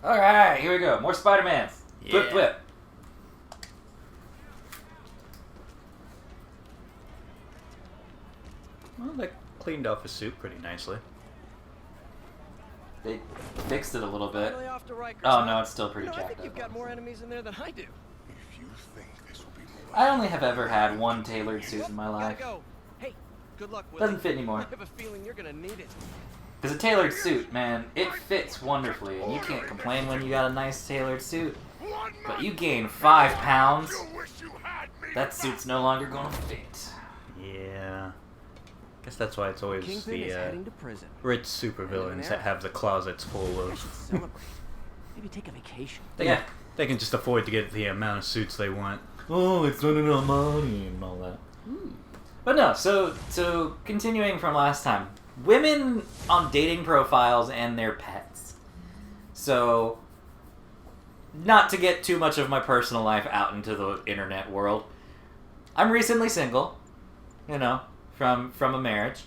Alright, here we go. More Spider-Man. Yeah. Flip, flip. Well, they cleaned off his suit pretty nicely. They fixed it a little bit. Finally off to Rikers, Oh huh? no, it's still pretty I jacked think up. you've got more enemies in there than I do. If you think this will be more I only have ever had one tailored suit in my Gotta life. go. Hey, good luck with Doesn't fit anymore. I have a feeling you're gonna need it. Because a tailored suit, man, it fits wonderfully, and you can't complain when you got a nice tailored suit. But you gain 5 pounds, that suit's no longer gonna fit. Yeah. Guess that's why it's always Kingpin is the heading to prison. rich supervillains that have the closets full We of. should celebrate. Maybe take a vacation. Yeah. They can just afford to get the amount of suits they want. Oh, it's not enough money and all that. But no, so continuing from last time, women on dating profiles and their pets. So, not to get too much of my personal life out into the internet world, I'm recently single, you know, from a marriage,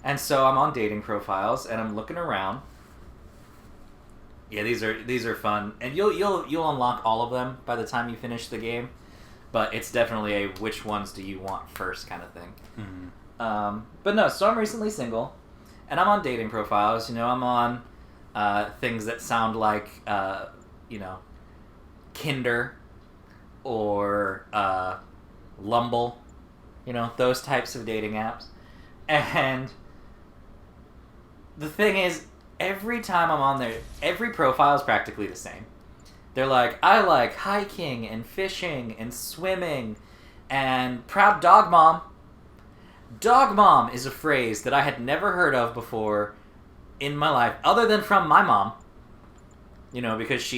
and so I'm on dating profiles and I'm looking around. Yeah, these are fun, and you'll unlock all of them by the time you finish the game. But it's definitely a which ones do you want first kind of thing. Mm-hmm. But no, so I'm recently single, and I'm on dating profiles. You know, I'm on things that sound like, you know, Kinder or Lumble. You know, those types of dating apps. And the thing is, every time I'm on there, every profile is practically the same. They're like, I like hiking and fishing and swimming and proud dog mom. Dog mom is a phrase that I had never heard of before in my life, other than from my mom. You know, because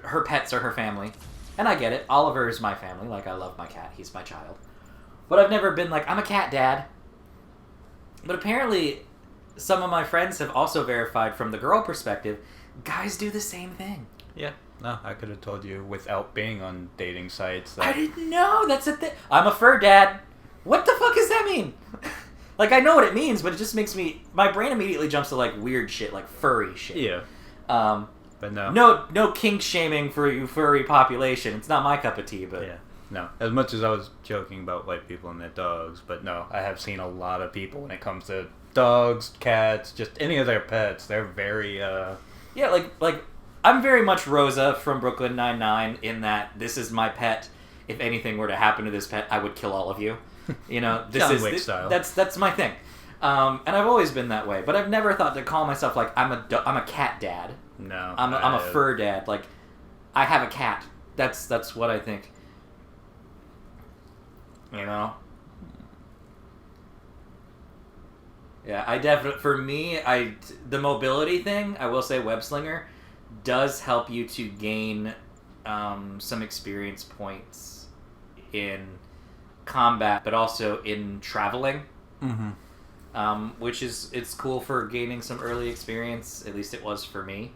her pets are her family. And I get it. Oliver is my family. Like, I love my cat. He's my child. But I've never been like, I'm a cat dad. But apparently, some of my friends have also verified from the girl perspective, guys do the same thing. Yeah. No, I could have told you without being on dating sites. I didn't know. That's a thing. I'm a fur dad. What the fuck does that mean? Like, I know what it means, but it just makes me... My brain immediately jumps to, like, weird shit, like furry shit. Yeah. But no. No kink shaming for you furry population. It's not my cup of tea, but... Yeah. No. As much as I was joking about white people and their dogs, but no, I have seen a lot of people when it comes to dogs, cats, just any of their pets. They're very, Yeah, like... I'm very much Rosa from Brooklyn Nine-Nine in that this is my pet. If anything were to happen to this pet, I would kill all of you. You know, John Wick style. That's my thing. And I've always been that way. But I've never thought to call myself like I'm a cat dad. No. I'm a fur dad. Like, I have a cat. That's what I think. You know. Yeah, I definitely for me, the mobility thing. I will say, Web Slinger does help you to gain some experience points in combat, but also in traveling. Mm-hmm. Which it's cool for gaining some early experience. At least it was for me.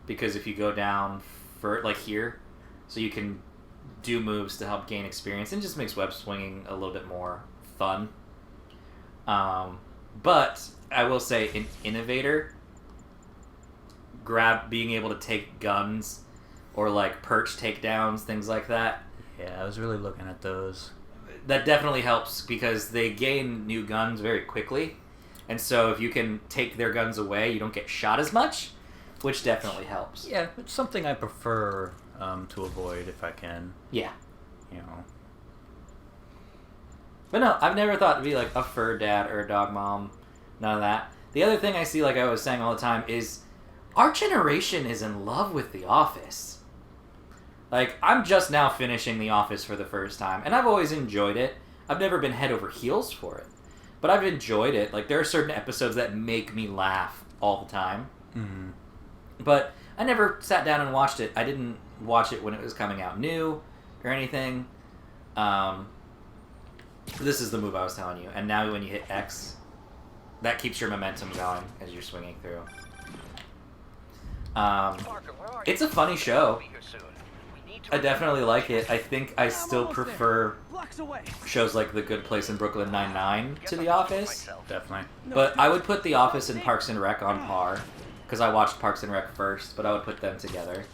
Because if you go down for like here, so you can do moves to help gain experience, and just makes web swinging a little bit more fun. But I will say, an innovator. Being able to take guns or like perch takedowns, things like that. Yeah, I was really looking at those. That definitely helps because they gain new guns very quickly. And so if you can take their guns away, you don't get shot as much, which definitely helps. Yeah, it's something I prefer to avoid if I can. Yeah. You know. But no, I've never thought to be like a fur dad or a dog mom. None of that. The other thing I see, like I was saying all the time, is our generation is in love with The Office. Like, I'm just now finishing The Office for the first time, and I've always enjoyed it. I've never been head over heels for it. But I've enjoyed it. Like, there are certain episodes that make me laugh all the time. Mm-hmm. But I never sat down and watched it. I didn't watch it when it was coming out new or anything. This is the move I was telling you. And now when you hit X, that keeps your momentum going as you're swinging through. It's a funny show. I definitely like it. I think I still prefer shows like The Good Place and Brooklyn Nine-Nine to The Office. Definitely. But I would put The Office and Parks and Rec on par because I watched Parks and Rec first, but I would put them together.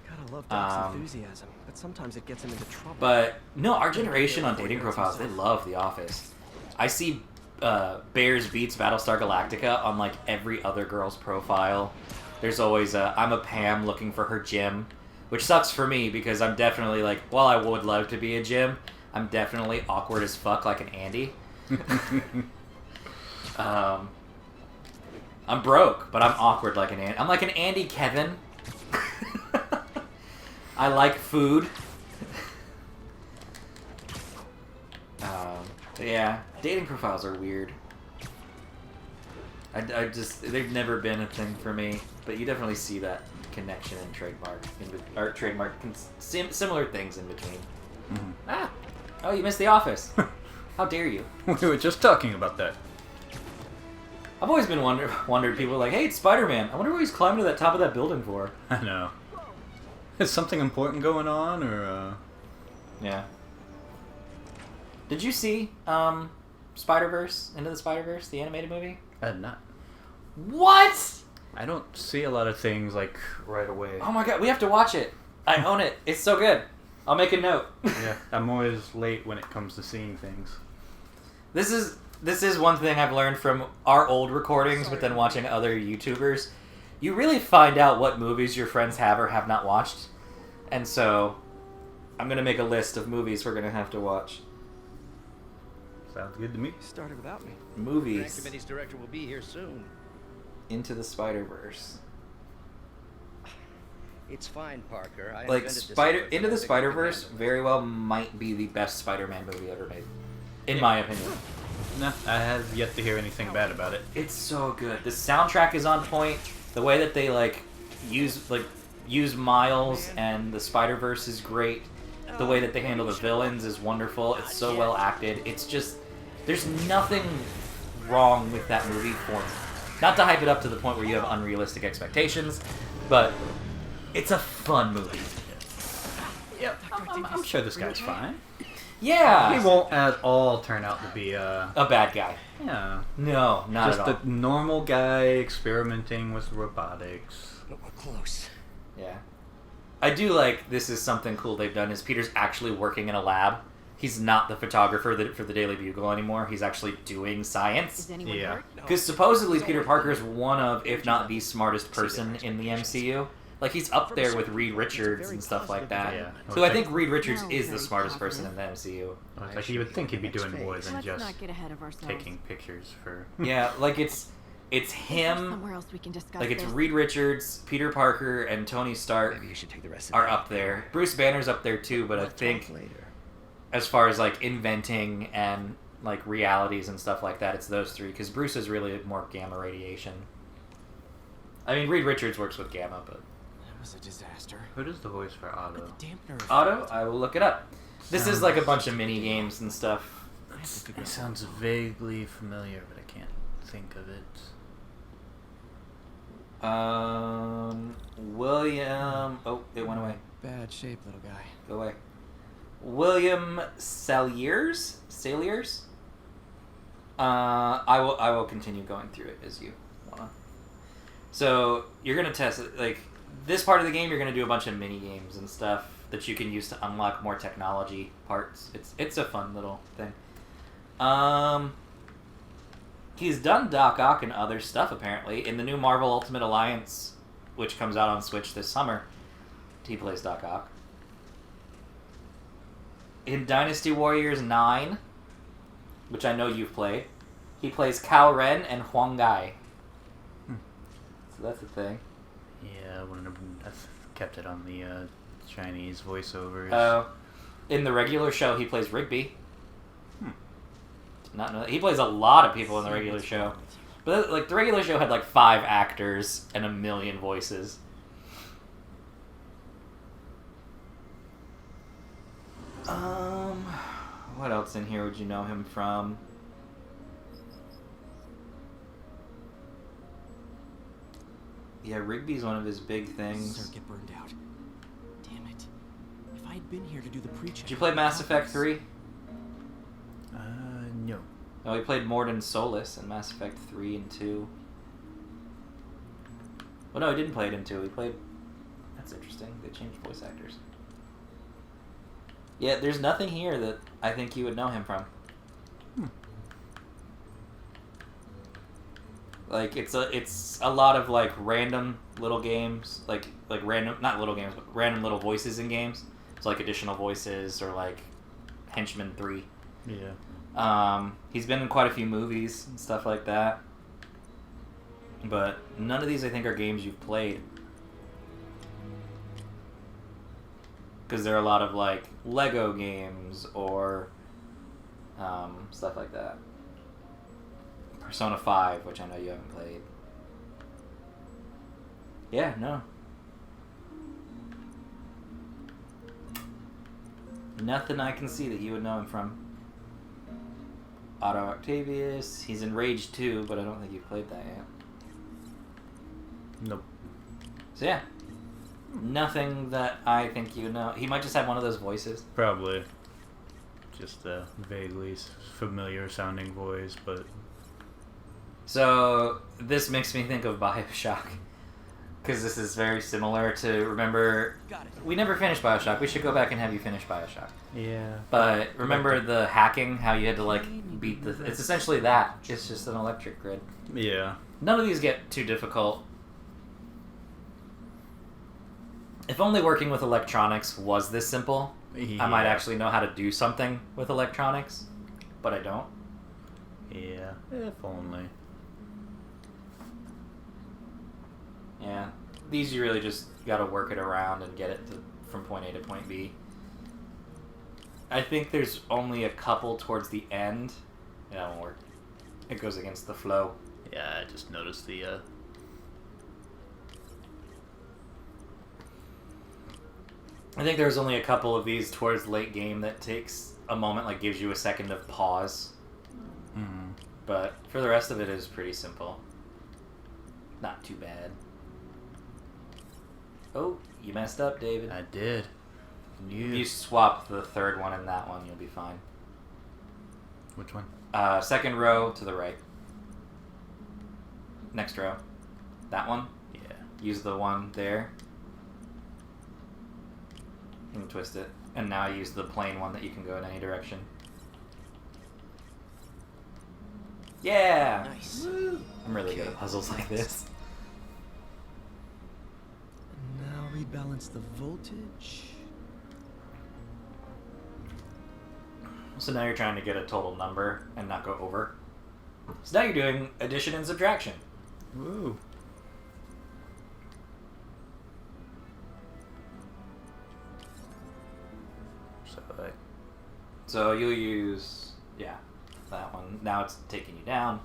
Gotta love Doc's enthusiasm, but sometimes it gets him into trouble. But no, our generation on dating profiles, they love The Office. I see Bears beats Battlestar Galactica on like every other girl's profile. There's always I'm a Pam looking for her Jim, which sucks for me because I'm definitely like, while I would love to be a Jim, I'm definitely awkward as fuck like an Andy. I'm broke, but I'm awkward like an Andy. I'm like an Andy Kevin. I like food. Yeah, dating profiles are weird. I just, they've never been a thing for me, but you definitely see that connection and similar things in between. Mm-hmm. Ah! Oh, you missed The Office. How dare you? We were just talking about that. I've always been wondered, people are like, hey, it's Spider-Man. I wonder what he's climbing to the top of that building for. I know. Is something important going on, or, Yeah. Did you see, Spider-Verse, Into the Spider-Verse, the animated movie? I had not. What?! I don't see a lot of things, like, right away. Oh my god, we have to watch it. I own it. It's so good. I'll make a note. Yeah, I'm always late when it comes to seeing things. This is one thing I've learned from our old recordings, but then watching other YouTubers. You really find out what movies your friends have or have not watched. And so, I'm going to make a list of movies we're going to have to watch. Sounds good to me. You started without me. Grant Movies. Committee's director will be here soon. Into the Spider-Verse. It's fine, Parker. I Like, invented this Into the equipment. Spider-Verse very well might be the best Spider-Man movie ever made. In my opinion. No, I have yet to hear anything bad about it. It's so good. The soundtrack is on point. The way that they use Miles and the Spider-Verse is great. The way that they handle the villains is wonderful. It's so well acted. It's just, there's nothing wrong with that movie for me. Not to hype it up to the point where you have unrealistic expectations, but it's a fun movie. Yep, I'm sure this guy's fine. Yeah. He won't at all turn out to be a bad guy. Yeah. No, not Just at all. a normal guy experimenting with robotics. But we're close. Yeah. I do like, this is something cool they've done, is Peter's actually working in a lab. He's not the photographer for the Daily Bugle anymore. He's actually doing science. Is anyone Yeah. hurt? Because supposedly Peter Parker is one of, if not the smartest person in the MCU. Like, he's up there with Reed Richards and stuff like that. Yeah. So I think Reed Richards No, is the very smartest person positive. in the MCU. Like, you would think he'd be doing more than Let's just not get ahead of ourselves. taking pictures for... Yeah, like it's There's him, somewhere else we can discuss like it's this. Reed Richards, Peter Parker, and Tony Stark Maybe you should take the rest of are it. up there. Bruce Banner's up there too, but I We'll think talk later. as far as like inventing and like realities and stuff like that, it's those three, because Bruce is really more gamma radiation. I mean, Reed Richards works with gamma, but That was a disaster. Who does the voice for Otto? But the dampener. Otto, I will look it up. This is like a bunch of mini games and stuff. It sounds vaguely familiar, but I can't think of it. William. Oh, it went away. Bad shape, little guy. Go away. William Saliers. I will continue going through it as you wanna. So you're gonna test it. Like this part of the game, you're gonna do a bunch of mini games and stuff that you can use to unlock more technology parts. It's a fun little thing. He's done Doc Ock and other stuff apparently in the new Marvel Ultimate Alliance, which comes out on Switch this summer. He plays Doc Ock. In Dynasty Warriors 9, which I know you've played, he plays Cao Ren and Huang Gai. So that's a thing. Yeah, I've kept it on the Chinese voiceovers. In the regular show, he plays Rigby. Did not know that. He plays a lot of people in the regular show. But like the regular show had like 5 actors and 1 million voices. What else in here would you know him from? Yeah, Rigby's one of his big things. Circuit burned out. Damn it. If I had been here to do the pre-check. Did you play Mass Effect 3? No. No, he played Mordin Solus in Mass Effect 3 and 2. Well, no, he didn't play it in 2. He played... That's interesting. They changed voice actors. Yeah, there's nothing here that I think you would know him from. Like, it's a lot of, like, random little games. Like random... Not little games, but random little voices in games. So, like, additional voices or, like, Henchman 3. Yeah. He's been in quite a few movies and stuff like that. But none of these, I think, are games you've played. Because there are a lot of, like, Lego games or stuff like that. Persona 5, which I know you haven't played. Yeah, no. Nothing I can see that you would know him from. Otto Octavius. He's in Rage 2, but I don't think you've played that yet. Nope. So yeah, nothing that I think you know. He might just have one of those voices. Probably. Just a vaguely familiar sounding voice, but... So this makes me think of Bioshock. Because this is very similar to, remember, we never finished Bioshock. We should go back and have you finish Bioshock. Yeah. But remember the hacking, how you had to, like, beat the... It's essentially that. It's just an electric grid. Yeah. None of these get too difficult. If only working with electronics was this simple, I might actually know how to do something with electronics, but I don't. Yeah, if only. Yeah, these you really just gotta work it around and get it from point A to point B. I think there's only a couple towards the end. That won't work. It goes against the flow. Yeah, I just noticed the, I think there's only a couple of these towards late game that takes a moment, like gives you a second of pause. Mm-hmm. But for the rest of it is pretty simple. Not too bad. Oh, you messed up, David. I did. You swap the third one and that one, you'll be fine. Which one? Second row to the right. Next row. That one. Yeah. Use the one there. And twist it. And now use the plain one that you can go in any direction. Yeah! Nice. Woo! I'm really good at puzzles like this. Now rebalance the voltage. So now you're trying to get a total number and not go over. So now you're doing addition and subtraction. Woo. So you'll use, yeah, that one. Now it's taking you down,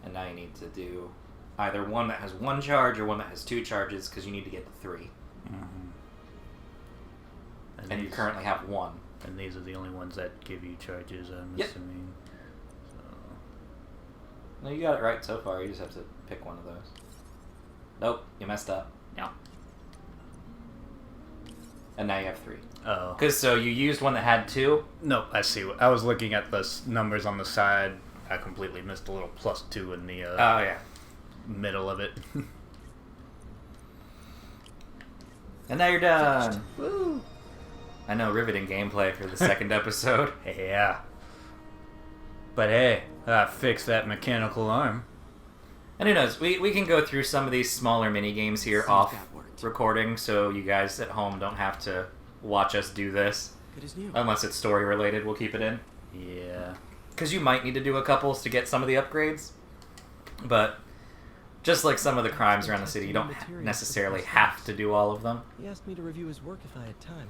and now you need to do either one that has one charge or one that has two charges, because you need to get to 3. Mm-hmm. And you currently have 1. And these are the only ones that give you charges, I'm Yep. assuming. So. No, you got it right so far. You just have to pick one of those. Nope, you messed up. No. And now you have 3. Oh. Because so you used one that had 2. No, I see. I was looking at the numbers on the side. I completely missed a little +2 in the Oh, yeah. middle of it. And now you're done. Woo! I know, riveting gameplay for the second episode. Yeah. But hey, I fixed that mechanical arm. And who knows, we can go through some of these smaller mini games here off recording, so you guys at home don't have to watch us do this. Good as new. Unless it's story related, we'll keep it in. Yeah. Because you might need to do a couple to get some of the upgrades. But just like some of the crimes around the city, you don't necessarily have to do all of them. He asked me to review his work if I had time.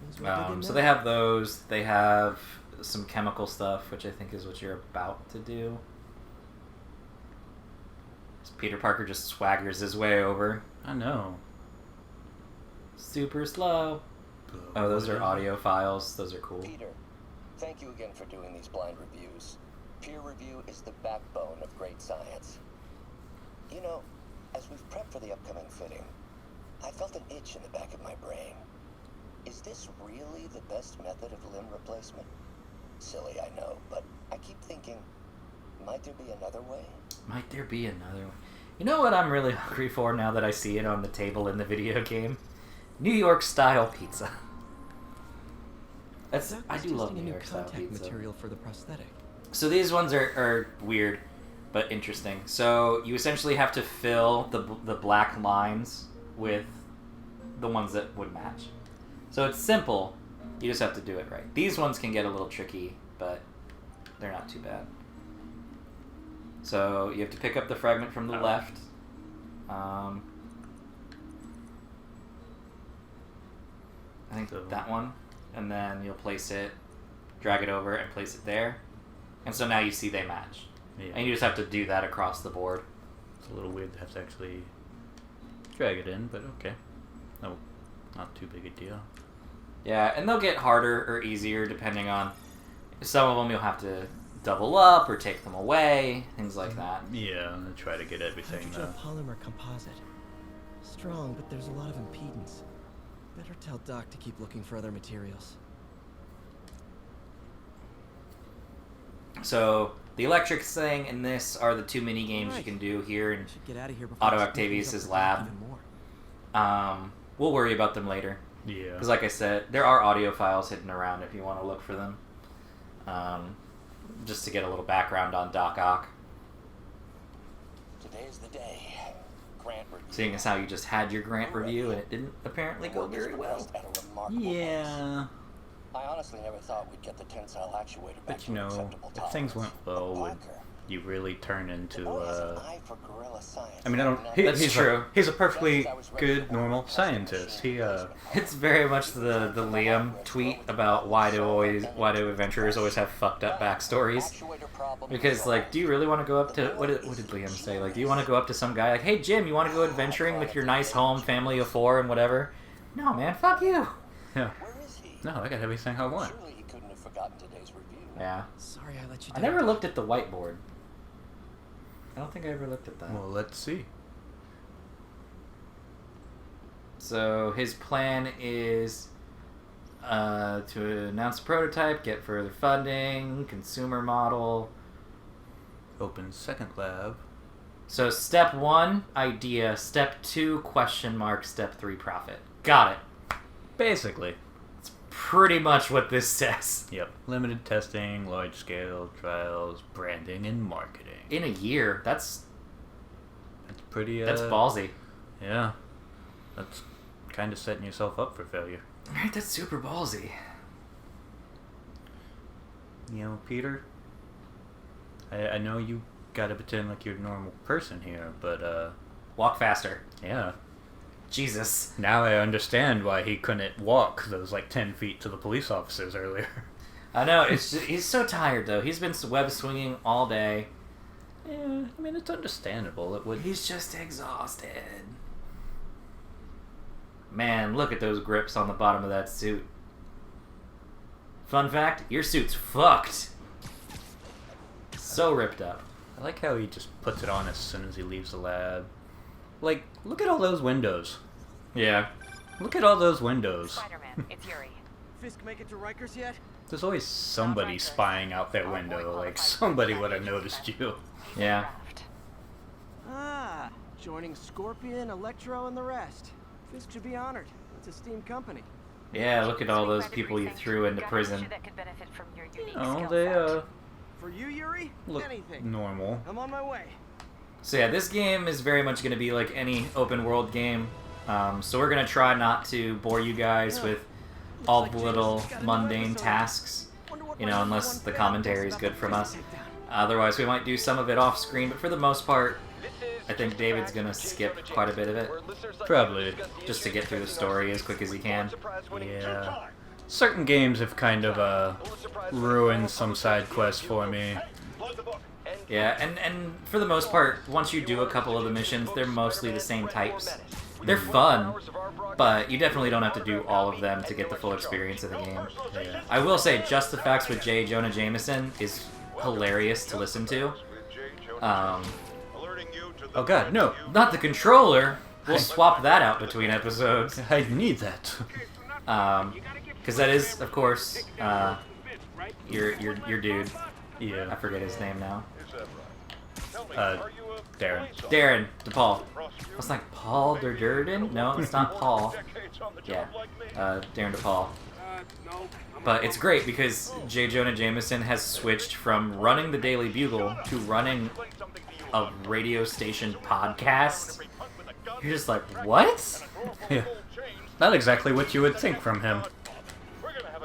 May as well dig in So now. they have those. They have some chemical stuff, which I think is what you're about to do. So Peter Parker just swaggers his way over. I know. Super slow. Oh, those are audio files. Those are cool. Peter, thank you again for doing these blind reviews. Peer review is the backbone of great science. You know, as we've prepped for the upcoming fitting, I felt an itch in the back of my brain. Is this really the best method of limb replacement? Silly, I know, but I keep thinking, might there be another way? Might there be another one? You know what I'm really hungry for now that I see it on the table in the video game? New York style pizza. I do love New York style pizza. Material for the prosthetic. So these ones are weird, but interesting. So you essentially have to fill the black lines with the ones that would match. So it's simple. You just have to do it right. These ones can get a little tricky, but they're not too bad. So you have to pick up the fragment from the left. I think that one. And then you'll place it, drag it over, and place it there. And so now you see they match. Yeah. And you just have to do that across the board. It's a little weird to have to actually drag it in, but okay. No, not too big a deal. Yeah, and they'll get harder or easier depending on... Some of them you'll have to double up or take them away, things like that. Yeah, I'm gonna try to get everything Hydrogen polymer composite. Strong, but there's a lot of impedance. Better tell Doc to keep looking for other materials. So the electric thing and this are the two mini games you can do here in Should get out of here before Otto I speed things Octavius' up lab. even more. We'll worry about them later. Yeah. Because like I said, there are audio files hidden around if you want to look for them. Just to get a little background on Doc Ock. Today's the day. Grant review. Seeing as how you just had your grant review and it didn't apparently go very well. At a remarkable pace. Yeah. I honestly never thought we'd get the tensile actuator back But to you know, acceptable if things went tolerance. well, would Parker, you really turn into the boy has an eye for guerrilla science. I mean, I don't. That's true. He's a perfectly good, normal scientist. It's very much the Liam tweet about why do adventurers always have fucked up backstories. Because, like, do you really want to go up to... What did Liam say? Like, do you want to go up to some guy like, hey, Jim, you want to go adventuring with your nice home, family of 4, and whatever? No, man, fuck you. Yeah. Where is he? No, I got everything I want. Surely he couldn't have forgotten today's review. Yeah. Sorry I let you I down. never looked at the whiteboard. I don't think I ever looked at that. Well, let's see. So his plan is to announce a prototype, get further funding, consumer model. Open second lab. So step 1, idea. Step 2, question mark. Step 3, profit. Got it. Basically. It's pretty much what this says. Yep. Limited testing, large scale trials, branding, and marketing. In a year, that's Pretty. that's ballsy. Yeah. That's kind of setting yourself up for failure. Right, that's super ballsy. You know, Peter, I know you gotta pretend like you're a normal person here, but, Walk faster. yeah. Jesus. Now I understand why he couldn't walk those, 10 feet to the police officers earlier. I know, he's so tired, though. He's been web swinging all day. Yeah, I mean, it's understandable. It would... He's just exhausted. Man, look at those grips on the bottom of that suit. Fun fact, your suit's fucked. So ripped up. I like how he just puts it on as soon as he leaves the lab. Like, look at all those windows. Yeah. Look at all those windows. Spider-Man, it's Yuri. Fisk make it to Rikers yet? There's always somebody spying out that window. Like, somebody would have noticed you. Yeah. Ah, joining Scorpion, Electro, and the rest. Fisk should be honored. It's a steam company. Yeah, look at all those people you threw into prison. Oh, they, For you, Yuri? look Anything. normal. I'm on my way. So yeah, this game is very much going to be like any open world game. So we're going to try not to bore you guys with all the little mundane tasks, you know, unless the commentary is good from us. Otherwise, we might do some of it off screen, but for the most part, I think David's going to skip quite a bit of it, Probably. just to get through the story as quick as he can. Yeah. Certain games have kind of, ruined some side quests for me. Yeah, and for the most part, once you do a couple of the missions, they're mostly the same types. They're fun, but you definitely don't have to do all of them to get the full experience of the game. Yeah. I will say, Just the Facts with J. Jonah Jameson is hilarious to listen to. Oh god, no. Not the controller. We'll swap that out between episodes. I need that. Because that is, of course, your dude. I Yeah. forget his name now. Darren DePaul. I was like, Paul Durden? No, it's not Paul. Yeah, Darren DePaul. But it's great because J. Jonah Jameson has switched from running the Daily Bugle to running a radio station podcast. You're just like, what? Yeah. Not exactly what you would think from him.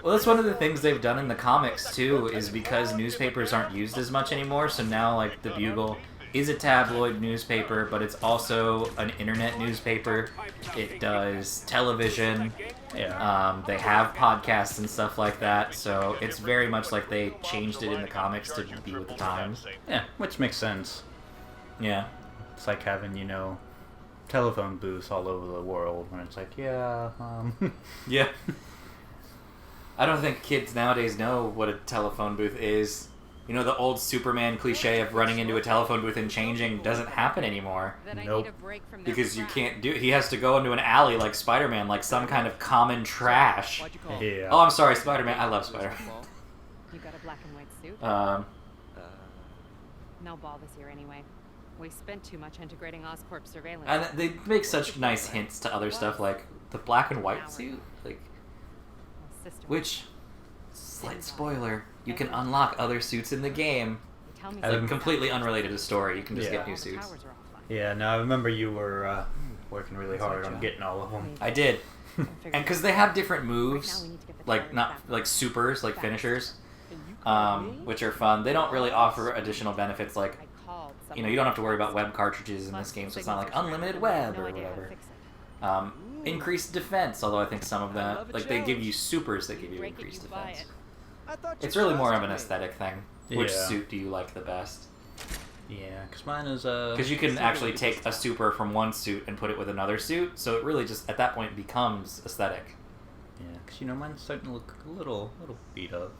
Well, that's one of the things they've done in the comics, too, is because newspapers aren't used as much anymore, so now, like, the Bugle is a tabloid newspaper, but it's also an internet newspaper. It does television. Yeah. They have podcasts and stuff like that, so it's very much like they changed it in the comics to be with the times. Yeah, which makes sense. Yeah. It's like having, telephone booths all over the world when it's like, yeah. Yeah. I don't think kids nowadays know what a telephone booth is. You know, the old Superman cliche of running into a telephone booth and changing doesn't happen anymore. Nope. Because you can't do... He has to go into an alley like Spider-Man, like some kind of common trash. Yeah. Oh, I'm sorry, Spider-Man. I love Spider-Man. You got a black and white suit? No ball this year anyway. We spent too much integrating Oscorp surveillance. And they make such nice hints to other stuff, like the black and white suit. Like, which, slight spoiler, you can unlock other suits in the game. Like, completely unrelated to story. You can just get new suits. Yeah, no, I remember you were working really hard on getting all of them. I did. And because they have different moves, like, not like supers, like finishers, which are fun. They don't really offer additional benefits like, you don't have to worry about web cartridges in this game, so it's not like unlimited web or whatever. Increased defense, although I think some of them, like, they give you supers that give you increased defense. It's really more of an aesthetic thing. Which suit do you like the best? Yeah, because mine is Because you can actually take a super from one suit and put it with another suit, so it really just, at that point, becomes aesthetic. Yeah, because, mine's starting to look a little beat up.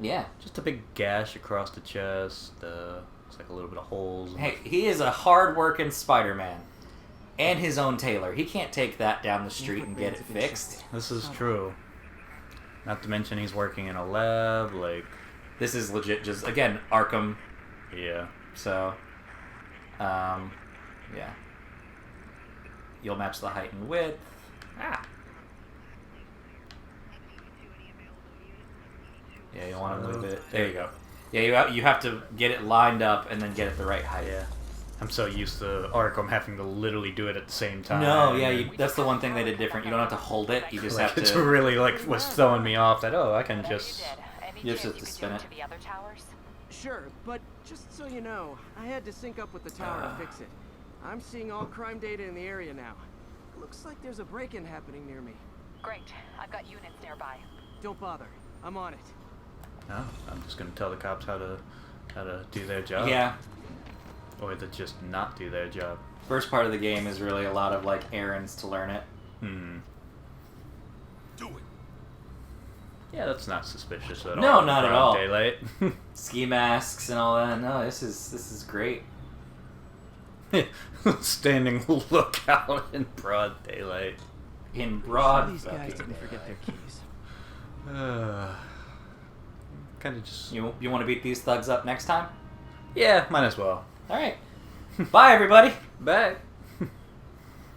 Yeah. Just a big gash across the chest, looks like a little bit of holes. Hey, he is a hard-working Spider-Man. And his own tailor. He can't take that down the street and get it fixed. This is true. Not to mention he's working in a lab, like... This is legit just, again, Arkham. Yeah. So, yeah. You'll match the height and width. Ah. Yeah, you want to move it. There you go. Yeah, you have to get it lined up and then get it the right height. Yeah. I'm so used to Arkham having to literally do it at the same time. No, yeah, that's the one thing they did different. You don't have to hold it. You just have to... It's really, was throwing me off that, I can just... You just have to spin it. Sure, but just so you know, I had to sync up with the tower to fix it. I'm seeing all crime data in the area now. Looks like there's a break-in happening near me. Great. I've got units nearby. Don't bother. I'm on it. No, I'm just gonna tell the cops how to do their job. Yeah. Or to just not do their job. First part of the game is really a lot of, like, errands to learn it. Do it. Yeah, that's not suspicious at all. No, not at all. Daylight. Ski masks and all that. No, this is great. Standing lookout in broad daylight. In broad These guys didn't daylight. forget their keys. Kind of just... You want to beat these thugs up next time? Yeah, might as well. All right. Bye, everybody. Bye.